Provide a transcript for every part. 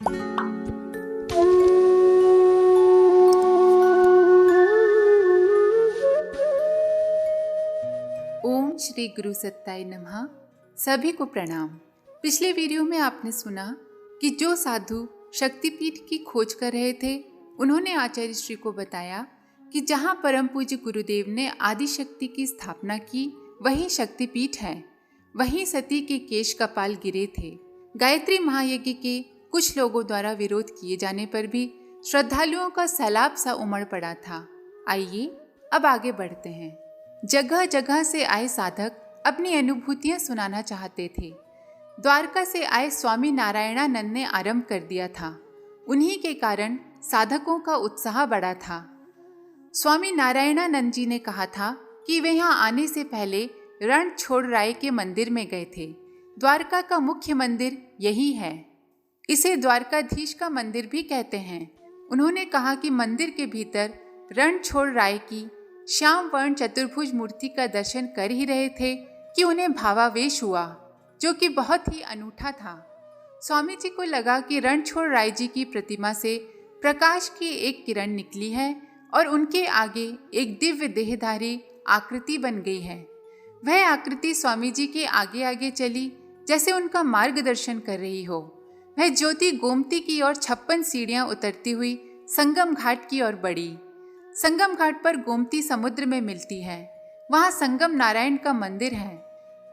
ओम श्री गुरु सत्ताय नमः। सभी को प्रणाम। पिछले वीडियो में आपने सुना कि जो साधु शक्तिपीठ की खोज कर रहे थे, उन्होंने आचार्य श्री को बताया कि जहाँ परम पूज्य गुरुदेव ने आदि शक्ति की स्थापना की, वही शक्तिपीठ है। वहीं सती के केश कपाल गिरे थे। गायत्री महायज्ञ के कुछ लोगों द्वारा विरोध किए जाने पर भी श्रद्धालुओं का सैलाब सा उमड़ पड़ा था। आइए अब आगे बढ़ते हैं। जगह जगह से आए साधक अपनी अनुभूतियां सुनाना चाहते थे। द्वारका से आए स्वामी नारायणानंद ने आरंभ कर दिया था। उन्हीं के कारण साधकों का उत्साह बढ़ा था। स्वामी नारायणानंद जी ने कहा था कि वे यहाँ आने से पहले रणछोड़राय के मंदिर में गए थे। द्वारका का मुख्य मंदिर यही है। इसे द्वारकाधीश का मंदिर भी कहते हैं। उन्होंने कहा कि मंदिर के भीतर रणछोड़राय की श्याम वर्ण चतुर्भुज मूर्ति का दर्शन कर ही रहे थे कि उन्हें भावावेश हुआ, जो कि बहुत ही अनूठा था। स्वामी जी को लगा कि रणछोड़राय जी की प्रतिमा से प्रकाश की एक किरण निकली है और उनके आगे एक दिव्य देहधारी आकृति बन गई है। वह आकृति स्वामी जी के आगे आगे चली, जैसे उनका मार्गदर्शन कर रही हो। वह ज्योति गोमती की ओर 56 सीढ़ियां उतरती हुई संगम घाट की ओर बढ़ी। संगम घाट पर गोमती समुद्र में मिलती है। वहाँ संगम नारायण का मंदिर है।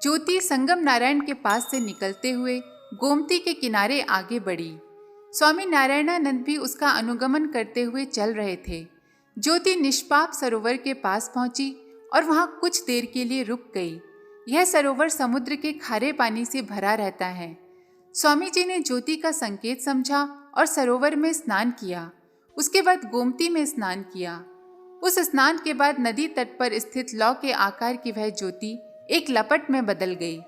ज्योति संगम नारायण के पास से निकलते हुए गोमती के किनारे आगे बढ़ी। स्वामी नारायणानंद भी उसका अनुगमन करते हुए चल रहे थे। ज्योति निष्पाप सरोवर के पास पहुंची और वहाँ कुछ देर के लिए रुक गई। यह सरोवर समुद्र के खारे पानी से भरा रहता है। स्वामी जी ने ज्योति का संकेत समझा और सरोवर में स्नान किया। उसके बाद गोमती में स्नान किया। उस स्नान के बाद नदी तट पर स्थित लौ के आकार की वह ज्योति एक लपट में बदल गई।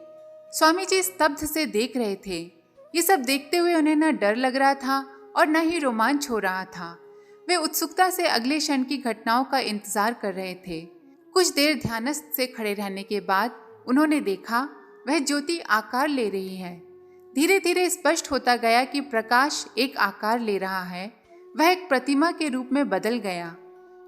स्वामी जी स्तब्ध से देख रहे थे। ये सब देखते हुए उन्हें न डर लग रहा था और न ही रोमांच हो रहा था। वे उत्सुकता से अगले क्षण की घटनाओं का इंतजार कर रहे थे। कुछ देर ध्यानस्थ से खड़े रहने के बाद उन्होंने देखा वह ज्योति आकार ले रही है। धीरे धीरे स्पष्ट होता गया कि प्रकाश एक आकार ले रहा है। वह एक प्रतिमा के रूप में बदल गया।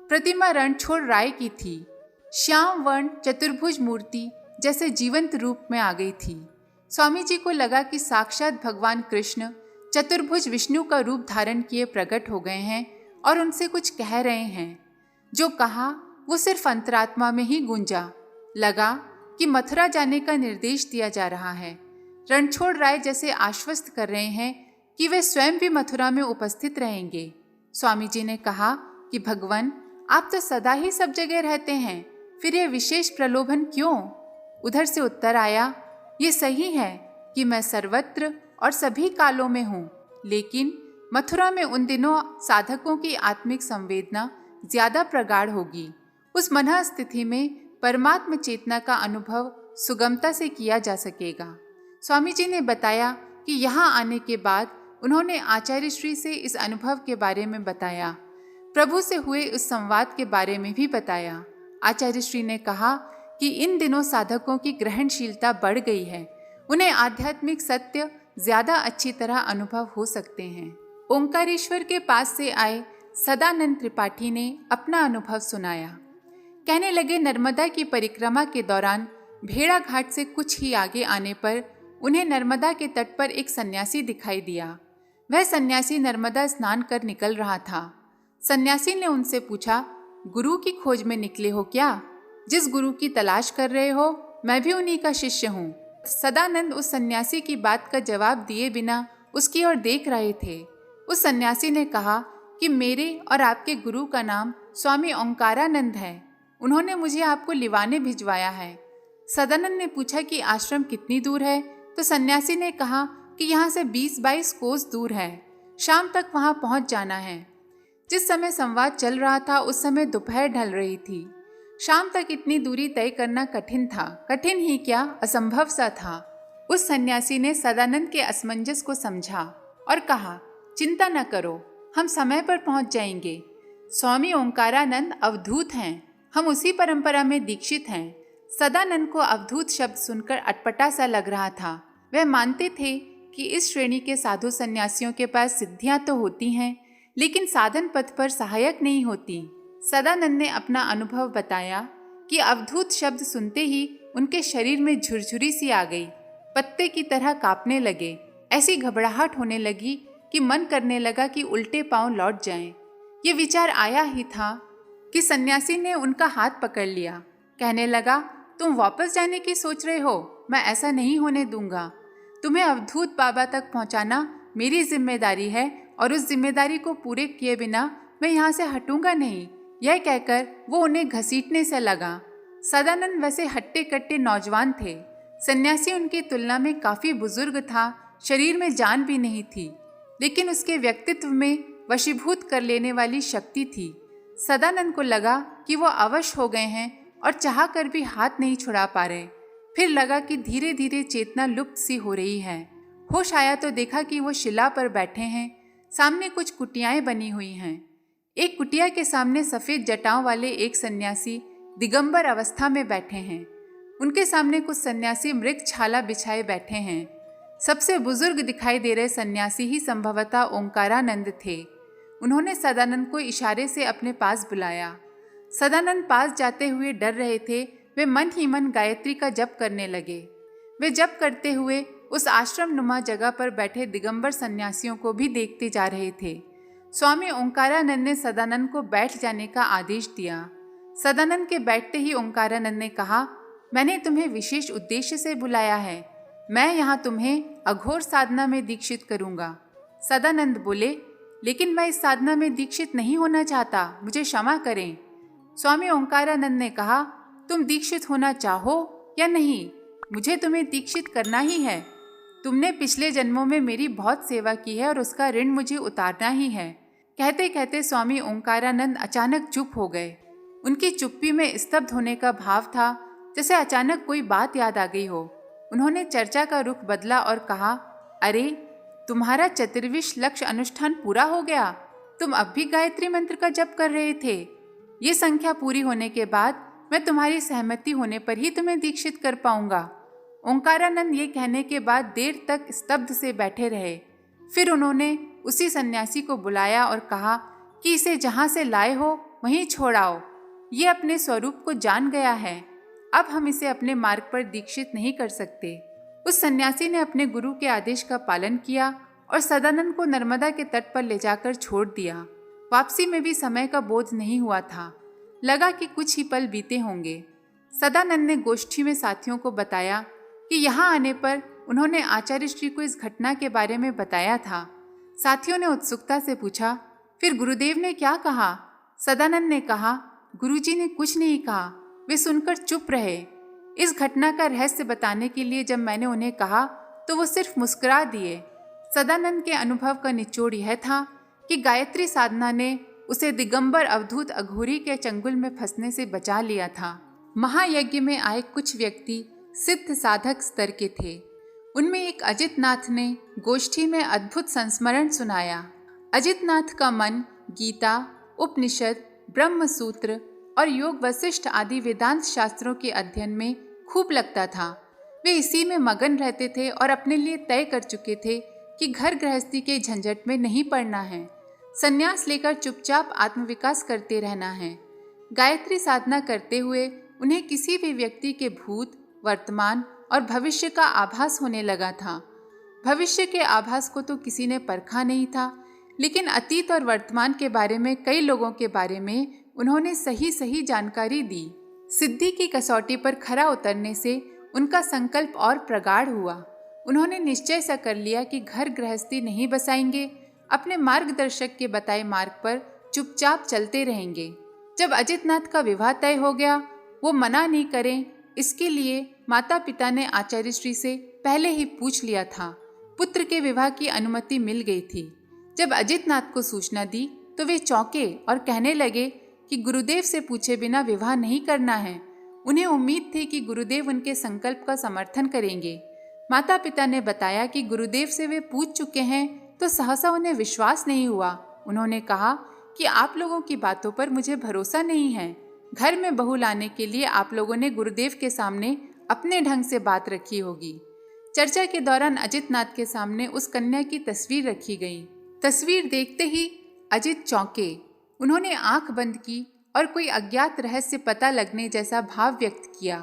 प्रतिमा रणछोड़राय की थी। श्याम वर्ण चतुर्भुज मूर्ति जैसे जीवंत रूप में आ गई थी। स्वामी जी को लगा कि साक्षात भगवान कृष्ण चतुर्भुज विष्णु का रूप धारण किए प्रकट हो गए हैं और उनसे कुछ कह रहे हैं। जो कहा वो सिर्फ अंतरात्मा में ही गूंजा। लगा कि मथुरा जाने का निर्देश दिया जा रहा है। रणछोड़राय जैसे आश्वस्त कर रहे हैं कि वे स्वयं भी मथुरा में उपस्थित रहेंगे। स्वामी जी ने कहा कि भगवान, आप तो सदा ही सब जगह रहते हैं, फिर ये विशेष प्रलोभन क्यों? उधर से उत्तर आया, ये सही है कि मैं सर्वत्र और सभी कालों में हूँ, लेकिन मथुरा में उन दिनों साधकों की आत्मिक संवेदना ज्यादा प्रगाढ़ होगी। उस मनः स्थिति में परमात्म चेतना का अनुभव सुगमता से किया जा सकेगा। स्वामी जी ने बताया कि यहाँ आने के बाद उन्होंने आचार्य श्री से इस अनुभव के बारे में बताया। प्रभु से हुए उस संवाद के बारे में भी बताया। आचार्य श्री ने कहा कि इन दिनों साधकों की ग्रहणशीलता बढ़ गई है। उन्हें आध्यात्मिक सत्य ज्यादा अच्छी तरह अनुभव हो सकते हैं। ओंकारेश्वर के पास से आए सदानंद त्रिपाठी ने अपना अनुभव सुनाया। कहने लगे, नर्मदा की परिक्रमा के दौरान भेड़ा घाट से कुछ ही आगे आने पर उन्हें नर्मदा के तट पर एक सन्यासी दिखाई दिया। वह सन्यासी नर्मदा स्नान कर निकल रहा था। सन्यासी ने उनसे पूछा, गुरु की खोज में निकले हो क्या? जिस गुरु की तलाश कर रहे हो, मैं भी उन्हीं का शिष्य हूँ। सदानंद उस सन्यासी की बात का जवाब दिए बिना उसकी ओर देख रहे थे। उस सन्यासी ने कहा कि मेरे और आपके गुरु का नाम स्वामी ओंकारानंद है। उन्होंने मुझे आपको लिवाने भिजवाया है। सदानंद ने पूछा कि आश्रम कितनी दूर है, तो सन्यासी ने कहा कि यहाँ से 20-22 कोस दूर है। शाम तक वहाँ पहुँच जाना है। जिस समय संवाद चल रहा था उस समय दोपहर ढल रही थी। शाम तक इतनी दूरी तय करना कठिन था। कठिन ही क्या, असंभव सा था। उस सन्यासी ने सदानंद के असमंजस को समझा और कहा, चिंता न करो, हम समय पर पहुंच जाएंगे। स्वामी ओंकारानंद अवधूत हैं, हम उसी परंपरा में दीक्षित हैं। सदानंद को अवधूत शब्द सुनकर अटपटा सा लग रहा था। वह मानते थे कि इस श्रेणी के साधु सन्यासियों के पास सिद्धियां तो होती हैं, लेकिन साधन पथ पर सहायक नहीं होती। सदानंद ने अपना अनुभव बताया कि अवधूत शब्द सुनते ही उनके शरीर में झुरझुरी सी आ गई, पत्ते की तरह कांपने लगे। ऐसी घबराहट होने लगी कि मन करने लगा कि उल्टे पांव लौट जाएं। ये विचार आया ही था कि सन्यासी ने उनका हाथ पकड़ लिया। कहने लगा, तुम वापस जाने की सोच रहे हो? मैं ऐसा नहीं होने दूंगा। तुम्हें अवधूत बाबा तक पहुंचाना मेरी जिम्मेदारी है और उस जिम्मेदारी को पूरे किए बिना मैं यहाँ से हटूंगा नहीं। यह कहकर वो उन्हें घसीटने से लगा। सदानंद वैसे हट्टे कट्टे नौजवान थे। सन्यासी उनकी तुलना में काफी बुजुर्ग था, शरीर में जान भी नहीं थी, लेकिन उसके व्यक्तित्व में वशीभूत कर लेने वाली शक्ति थी। सदानंद को लगा कि वो अवश हो गए हैं और चाह कर भी हाथ नहीं छुड़ा पा रहे। फिर लगा कि धीरे धीरे चेतना लुप्त सी हो रही है। होश आया तो देखा कि वो शिला पर बैठे हैं। सामने कुछ कुटियाएं बनी हुई हैं। एक कुटिया के सामने सफेद जटाओं वाले एक सन्यासी दिगंबर अवस्था में बैठे हैं। उनके सामने कुछ सन्यासी मृग छाला बिछाए बैठे हैं। सबसे बुजुर्ग दिखाई दे रहे सन्यासी ही संभवतः ओंकारानंद थे। उन्होंने सदानंद को इशारे से अपने पास बुलाया। सदानंद पास जाते हुए डर रहे थे। वे मन ही मन गायत्री का जप करने लगे। वे जप करते हुए उस आश्रम नुमा जगह पर बैठे दिगंबर सन्यासियों को भी देखते जा रहे थे। स्वामी ओंकारानंद ने सदानंद को बैठ जाने का आदेश दिया। सदानंद के बैठते ही ओंकारानंद ने कहा, मैंने तुम्हें विशेष उद्देश्य से बुलाया है। मैं यहाँ तुम्हें अघोर साधना में दीक्षित करूँगा। सदानंद बोले, लेकिन मैं इस साधना में दीक्षित नहीं होना चाहता, मुझे क्षमा करें। स्वामी ओंकारानंद ने कहा, तुम दीक्षित होना चाहो या नहीं, मुझे तुम्हें दीक्षित करना ही है। तुमने पिछले जन्मों में मेरी बहुत सेवा की है और उसका ऋण मुझे उतारना ही है। कहते कहते स्वामी ओंकारानंद अचानक चुप हो गए। उनकी चुप्पी में स्तब्ध होने का भाव था, जैसे अचानक कोई बात याद आ गई हो। उन्होंने चर्चा का रुख बदला और कहा, अरे, तुम्हारा चतुर्विश लक्ष्य अनुष्ठान पूरा हो गया? तुम अब भी गायत्री मंत्र का जप कर रहे थे? ये संख्या पूरी होने के बाद मैं तुम्हारी सहमति होने पर ही तुम्हें दीक्षित कर पाऊंगा। ओंकारानंद ये कहने के बाद देर तक स्तब्ध से बैठे रहे। फिर उन्होंने उसी सन्यासी को बुलाया और कहा कि इसे जहाँ से लाए हो वहीं छोड़ाओ। ये अपने स्वरूप को जान गया है। अब हम इसे अपने मार्ग पर दीक्षित नहीं कर सकते। उस सन्यासी ने अपने गुरु के आदेश का पालन किया और सदानंद को नर्मदा के तट पर ले जाकर छोड़ दिया। वापसी में भी समय का बोझ नहीं हुआ था। लगा कि कुछ ही पल बीते होंगे। सदानंद ने गोष्ठी में साथियों को बताया कि यहाँ आने पर उन्होंने आचार्य श्री को इस घटना के बारे में बताया था। साथियों ने उत्सुकता से पूछा, फिर गुरुदेव ने क्या कहा? सदानंद ने कहा, गुरुजी ने कुछ नहीं कहा, वे सुनकर चुप रहे। इस घटना का रहस्य बताने के लिए जब मैंने उन्हें कहा तो वो सिर्फ मुस्कुरा दिए। सदानंद के अनुभव का निचोड़ यह था कि गायत्री साधना ने उसे दिगंबर अवधूत अघोरी के चंगुल में फंसने से बचा लिया था। महायज्ञ में आए कुछ व्यक्ति सिद्ध साधक स्तर के थे। उनमें एक अजितनाथ ने गोष्ठी में अद्भुत संस्मरण सुनाया। अजितनाथ का मन गीता, उपनिषद, ब्रह्मसूत्र और योग वशिष्ठ आदि वेदांत शास्त्रों के अध्ययन में खूब लगता था। वे इसी में मगन रहते थे और अपने लिए तय कर चुके थे कि घर गृहस्थी के झंझट में नहीं पड़ना है। संन्यास लेकर चुपचाप आत्मविकास करते रहना है। गायत्री साधना करते हुए उन्हें किसी भी व्यक्ति के भूत, वर्तमान और भविष्य का आभास होने लगा था। भविष्य के आभास को तो किसी ने परखा नहीं था, लेकिन अतीत और वर्तमान के बारे में कई लोगों के बारे में उन्होंने सही सही जानकारी दी। सिद्धि की कसौटी पर खरा उतरने से उनका संकल्प और प्रगाढ़ हुआ। उन्होंने निश्चय सा कर लिया कि घर गृहस्थी नहीं बसाएंगे, अपने मार्गदर्शक के बताए मार्ग पर चुपचाप चलते रहेंगे। जब अजितनाथ का विवाह तय हो गया, वो मना नहीं करें इसके लिए माता पिता ने आचार्य श्री से पहले ही पूछ लिया था। पुत्र के विवाह की अनुमति मिल गई थी। जब अजितनाथ को सूचना दी तो वे चौंके और कहने लगे कि गुरुदेव से पूछे बिना विवाह नहीं करना है। उन्हें उम्मीद थी कि गुरुदेव उनके संकल्प का समर्थन करेंगे। माता पिता ने बताया कि गुरुदेव से वे पूछ चुके हैं, तो सहसा उन्हें विश्वास नहीं हुआ। उन्होंने कहा कि आप लोगों की बातों पर मुझे भरोसा नहीं है। घर में बहू लाने के लिए आप लोगों ने गुरुदेव के सामने अपने ढंग से बात रखी होगी। चर्चा के दौरान अजित नाथ के सामने उस कन्या की तस्वीर रखी गई। तस्वीर देखते ही अजित चौंके। उन्होंने आंख बंद की और कोई अज्ञात रहस्य पता लगने जैसा भाव व्यक्त किया।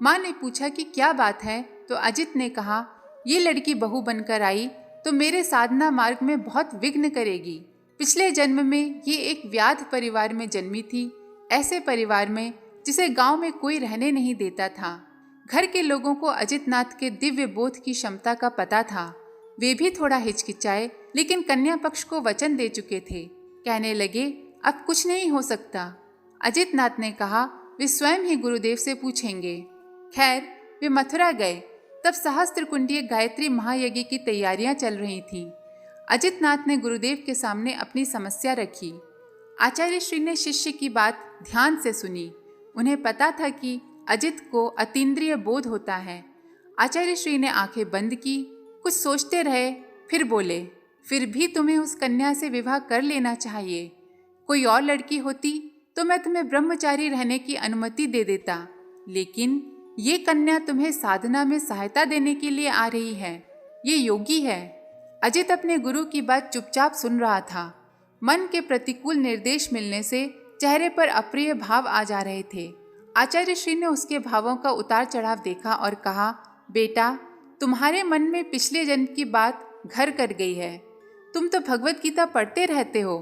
माँ ने पूछा कि क्या बात है, तो अजित ने कहा, ये लड़की बहू बनकर आई तो मेरे साधना मार्ग में बहुत विघ्न करेगी। पिछले जन्म में ये एक व्याध परिवार में जन्मी थी, ऐसे परिवार में जिसे गांव में कोई रहने नहीं देता था। घर के लोगों को अजित नाथ के दिव्य बोध की क्षमता का पता था। वे भी थोड़ा हिचकिचाए, लेकिन कन्या पक्ष को वचन दे चुके थे। कहने लगे, अब कुछ नहीं हो सकता। अजित नाथ ने कहा, वे स्वयं ही गुरुदेव से पूछेंगे। खैर, वे मथुरा गए। तब सहस्त्रकुंडीय गायत्री महायज्ञ की तैयारियां चल रही थीं। अजित नाथ ने गुरुदेव के सामने अपनी समस्या रखी। आचार्य श्री ने शिष्य की बात ध्यान से सुनी। उन्हें पता था कि अजित को अतीन्द्रिय बोध होता है। आचार्य श्री ने आंखें बंद की, कुछ सोचते रहे, फिर बोले, फिर भी तुम्हें उस कन्या से विवाह कर लेना चाहिए। कोई और लड़की होती तो मैं तुम्हें ब्रह्मचारी रहने की अनुमति दे देता, लेकिन ये कन्या तुम्हें साधना में सहायता देने के लिए आ रही है। ये योगी है। अजित अपने गुरु की बात चुपचाप सुन रहा था। मन के प्रतिकूल निर्देश मिलने से चेहरे पर अप्रिय भाव आ जा रहे थे। आचार्य श्री ने उसके भावों का उतार चढ़ाव देखा और कहा, बेटा, तुम्हारे मन में पिछले जन्म की बात घर कर गई है। तुम तो भगवत गीता पढ़ते रहते हो।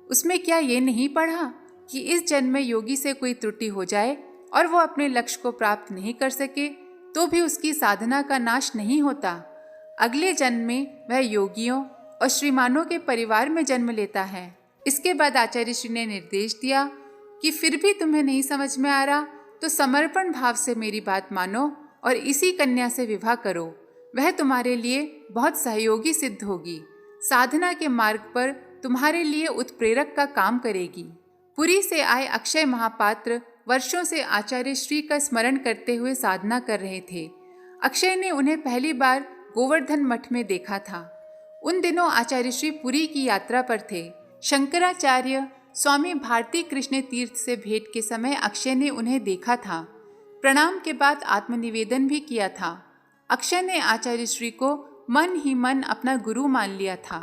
उसमें क्या ये नहीं पढ़ा कि इस जन्म में योगी से कोई त्रुटि हो जाए और वो अपने लक्ष्य को प्राप्त नहीं कर सके तो भी उसकी साधना का नाश नहीं होता। अगले जन्म में वह योगियों और श्रीमानों के परिवार में जन्म लेता है। इसके बाद आचार्य श्री ने निर्देश दिया कि फिर भी तुम्हें नहीं समझ में आ रहा तो समर्पण भाव से मेरी बात मानो और इसी कन्या से विवाह करो। वह तुम्हारे लिए बहुत सहयोगी सिद्ध होगी। साधना के मार्ग पर तुम्हारे लिए उत्प्रेरक का काम करेगी। पुरी से आए अक्षय महापात्र वर्षों से आचार्य श्री का स्मरण करते हुए साधना कर रहे थे। अक्षय ने उन्हें पहली बार गोवर्धन मठ में देखा था। उन दिनों आचार्य श्री पुरी की यात्रा पर थे। शंकराचार्य स्वामी भारती कृष्ण तीर्थ से भेंट के समय अक्षय ने उन्हें देखा था। प्रणाम के बाद आत्मनिवेदन भी किया था। अक्षय ने आचार्य श्री को मन ही मन अपना गुरु मान लिया था।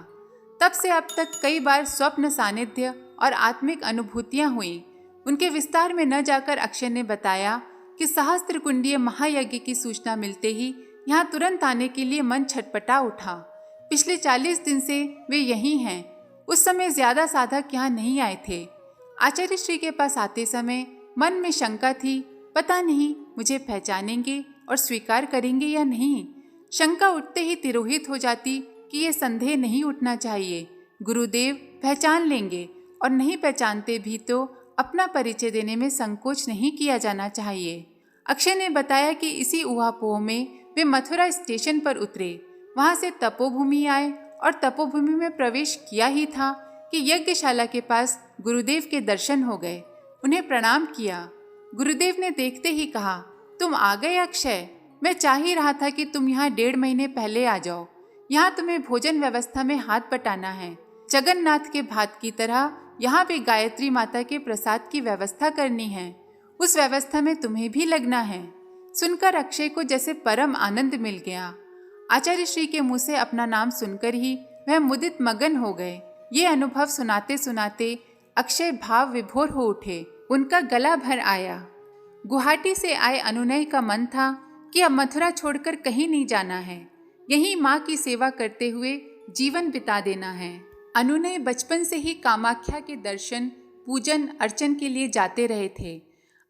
तब से अब तक कई बार स्वप्न सानिध्य और आत्मिक अनुभूतियां हुई। उनके विस्तार में न जाकर अक्षय ने बताया कि सहस्त्रकुंडीय महायज्ञ की सूचना मिलते ही यहाँ तुरंत आने के लिए मन छटपटा उठा। पिछले 40 दिन से वे यहीं हैं। उस समय ज्यादा साधक यहाँ नहीं आए थे। आचार्य श्री के पास आते समय मन में शंका थी, पता नहीं मुझे पहचानेंगे और स्वीकार करेंगे या नहीं। शंका उठते ही तिरोहित हो जाती कि ये संदेह नहीं उठना चाहिए, गुरुदेव पहचान लेंगे, और नहीं पहचानते भी तो अपना परिचय देने में संकोच नहीं किया जाना चाहिए। अक्षय ने बताया कि इसी ऊहापोह में वे मथुरा स्टेशन पर उतरे। वहां से तपोभूमि आए और तपोभूमि में प्रवेश किया ही था कि यज्ञशाला के पास गुरुदेव के दर्शन हो गए। उन्हें प्रणाम किया। गुरुदेव ने देखते ही कहा, तुम आ गए अक्षय। मैं चाह ही रहा था कि तुम यहाँ 1.5 महीने पहले आ जाओ। यहाँ तुम्हें भोजन व्यवस्था में हाथ बटाना है। जगन्नाथ के भात की तरह यहाँ भी गायत्री माता के प्रसाद की व्यवस्था करनी है। उस व्यवस्था में तुम्हें भी लगना है। सुनकर अक्षय को जैसे परम आनंद मिल गया। आचार्य श्री के मुंह से अपना नाम सुनकर ही वह मुदित मगन हो गए। ये अनुभव सुनाते सुनाते अक्षय भाव विभोर हो उठे। उनका गला भर आया। गुवाहाटी से आए अनुनय का मन था कि अब मथुरा छोड़कर कहीं नहीं जाना है। यहीं माँ की सेवा करते हुए जीवन बिता देना है। अनुनय बचपन से ही कामाख्या के दर्शन, पूजन, अर्चन के लिए जाते रहे थे।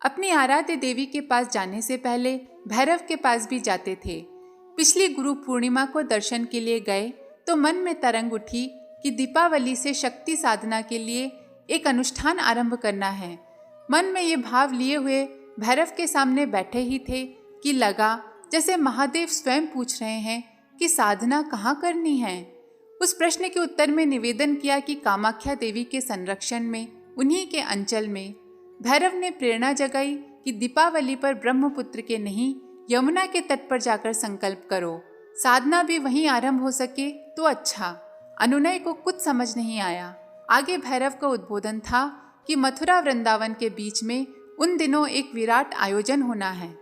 अपनी आराध्य देवी के पास जाने से पहले भैरव के पास भी जाते थे। पिछली गुरु पूर्णिमा को दर्शन के लिए गए तो मन में तरंग उठी कि दीपावली से शक्ति साधना के लिए एक अनुष्ठान आरंभ करना है। मन में ये भाव लिए हुए भैरव के सामने बैठे ही थे कि लगा जैसे महादेव स्वयं पूछ रहे हैं कि साधना कहाँ करनी है। उस प्रश्न के उत्तर में निवेदन किया कि कामाख्या देवी के संरक्षण में, उन्हीं के अंचल में। भैरव ने प्रेरणा जगाई कि दीपावली पर ब्रह्मपुत्र के नहीं, यमुना के तट पर जाकर संकल्प करो। साधना भी वहीं आरंभ हो सके तो अच्छा। अनुनय को कुछ समझ नहीं आया। आगे भैरव का उद्बोधन था कि मथुरा वृंदावन के बीच में उन दिनों एक विराट आयोजन होना है।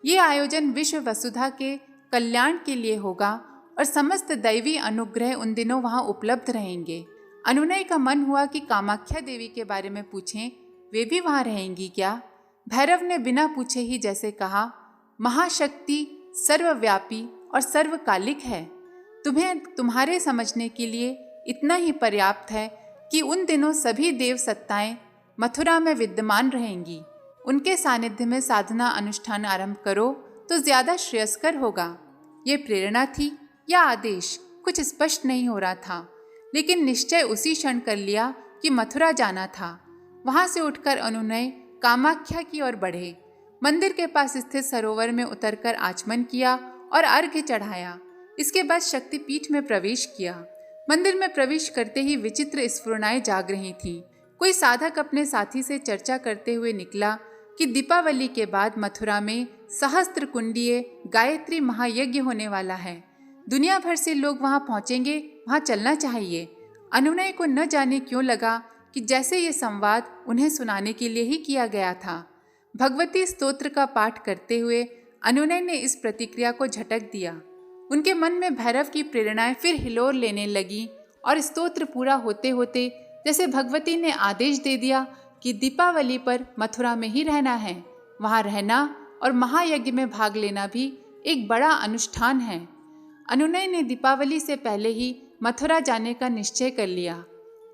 ये आयोजन विश्व वसुधा के कल्याण के लिए होगा और समस्त दैवी अनुग्रह उन दिनों वहां उपलब्ध रहेंगे। अनुनय का मन हुआ कि कामाख्या देवी के बारे में पूछें, वे भी वहां रहेंगी क्या? भैरव ने बिना पूछे ही जैसे कहा, महाशक्ति सर्वव्यापी और सर्वकालिक है। तुम्हें तुम्हारे समझने के लिए इतना ही पर्याप्त है कि उन दिनों सभी देव सत्ताएं मथुरा में विद्यमान रहेंगी। उनके सानिध्य में साधना अनुष्ठान आरंभ करो तो ज्यादा श्रेयस्कर होगा। ये प्रेरणा थी या आदेश, कुछ स्पष्ट नहीं हो रहा था, लेकिन निश्चय उसी क्षण कर लिया कि मथुरा जाना था। वहां से उठकर अनुनय कामाख्या की ओर बढ़े। मंदिर के पास स्थित सरोवर में उतरकर आचमन किया और अर्घ्य चढ़ाया। इसके बाद शक्तिपीठ में प्रवेश किया। मंदिर में प्रवेश करते ही विचित्र स्फुरणाएं जाग रही थीं। कोई साधक अपने साथी से चर्चा करते हुए निकला कि दीपावली के बाद मथुरा में सहस्त्र कुंडीय गायत्री महायज्ञ होने वाला है। दुनिया भर से लोग वहां पहुंचेंगे, वहां चलना चाहिए। अनुनय को न जाने क्यों लगा कि जैसे ये संवाद उन्हें सुनाने के लिए ही किया गया था। भगवती स्तोत्र का पाठ करते हुए अनुनय ने इस प्रतिक्रिया को झटक दिया। उनके मन में भैरव की प्रेरणाएं फिर हिलोर लेने लगी और स्तोत्र पूरा होते होते जैसे भगवती ने आदेश दे दिया कि दीपावली पर मथुरा में ही रहना है। वहां रहना और महायज्ञ में भाग लेना भी एक बड़ा अनुष्ठान है। अनुनय ने दीपावली से पहले ही मथुरा जाने का निश्चय कर लिया।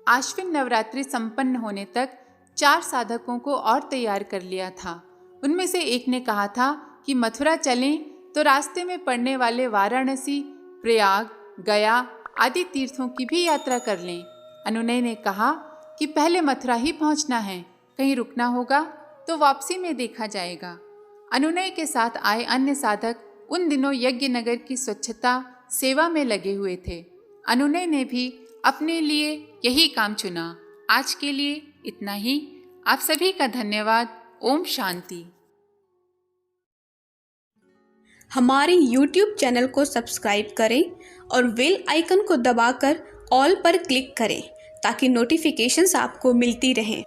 आश्विन नवरात्रि संपन्न होने तक 4 साधकों को और तैयार कर लिया था। उनमें से एक ने कहा था कि मथुरा चलें तो रास्ते में पड़ने वाले वाराणसी, प्रयाग, गया आदि तीर्थों की भी यात्रा कर लें। अनुनय ने कहा कि पहले मथुरा ही पहुंचना है, कहीं रुकना होगा तो वापसी में देखा जाएगा। अनुनय के साथ आए अन्य साधक उन दिनों यज्ञ नगर की स्वच्छता सेवा में लगे हुए थे। अनुनय ने भी अपने लिए यही काम चुना। आज के लिए इतना ही। आप सभी का धन्यवाद। ओम शांति। हमारे YouTube चैनल को सब्सक्राइब करें और बेल आइकन को दबाकर ऑल पर क्लिक करें ताकि नोटिफिकेशंस आपको मिलती रहें।